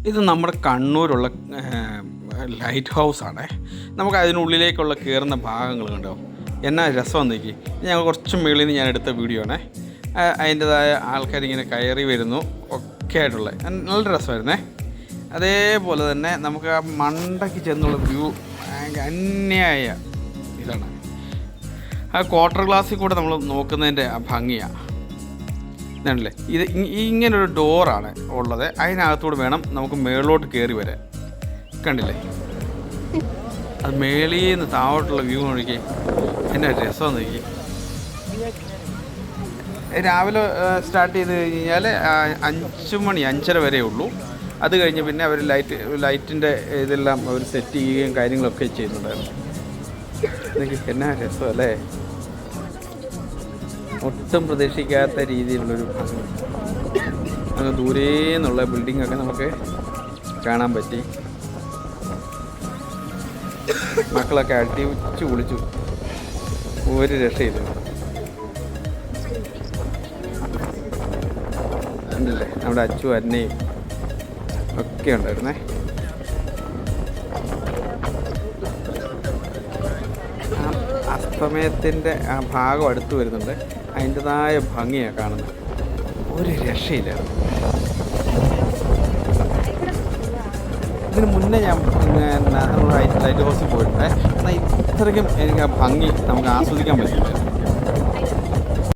ഇത് നമ്മുടെ കണ്ണൂരുള്ള ലൈറ്റ് ഹൗസാണേ. നമുക്ക് അതിനുള്ളിലേക്കുള്ള കയറുന്ന ഭാഗങ്ങൾ കണ്ടോ, എന്നാ രസമെന്ന് നോക്കി. ഞങ്ങൾ കുറച്ച് മുകളിൽ നിന്ന് ഞാൻ എടുത്ത വീഡിയോ ആണേ. അതിൻ്റെതായ ആൾക്കാരിങ്ങനെ കയറി വരുന്നു ഒക്കെ ആയിട്ടുള്ള നല്ല രസമായിരുന്നേ. അതേപോലെ തന്നെ നമുക്ക് ആ മണ്ടയ്ക്ക് ചെന്നുള്ള വ്യൂ അന്യായ ഇതാണ്. ആ ക്വാർട്ടർ ഗ്ലാസ്സിൽ കൂടെ നമ്മൾ നോക്കുന്നതിൻ്റെ ആ ഭംഗിയാണ് ഇതാണല്ലേ. ഇത് ഇങ്ങനൊരു ഡോറാണ് ഉള്ളത്. അതിനകത്തൂടെ വേണം നമുക്ക് മേളിലോട്ട് കയറി വരാൻ. കണ്ടില്ലേ, അത് മേളിൽ നിന്ന് താഴോട്ടുള്ള വ്യൂ നോക്കി എന്നാ രസം നോക്കി. രാവിലെ സ്റ്റാർട്ട് ചെയ്ത് കഴിഞ്ഞാൽ 5 മണി 5:30 വരെ ഉള്ളൂ. അത് കഴിഞ്ഞ് പിന്നെ അവർ ലൈറ്റിൻ്റെ ഇതെല്ലാം അവർ സെറ്റ് ചെയ്യുകയും കാര്യങ്ങളൊക്കെ ചെയ്യുന്നുണ്ടായിരുന്നു. എന്നാ രസമല്ലേ, ഒട്ടും പ്രതീക്ഷിക്കാത്ത രീതിയിലുള്ളൊരു ഭംഗി. അങ്ങ് ദൂരെ നിന്നുള്ള ബിൽഡിങ്ങൊക്കെ നമുക്ക് കാണാൻ പറ്റി. മക്കളൊക്കെ അടിച്ചു കുളിച്ചു, ഒരു രക്ഷയില്ല. ഉണ്ടല്ലേ, നമ്മുടെ അച്ചു അന്നയും ഒക്കെ ഉണ്ടായിരുന്നേ. അസ്തമയത്തിൻ്റെ ആ ഭാഗം അടുത്ത് വരുന്നുണ്ട്. അതിൻ്റെതായ ഭംഗിയാണ് കാണുന്നത്, ഒരു രക്ഷയില്ല. ഇതിന് മുന്നേ ഞാൻ നമ്മൾ ലൈറ്റ് ഹൗസിൽ പോയിട്ടുണ്ട്. എന്നാൽ ഇത്രയ്ക്കും എനിക്ക് ആ ഭംഗി നമുക്ക് ആസ്വദിക്കാൻ പറ്റില്ല.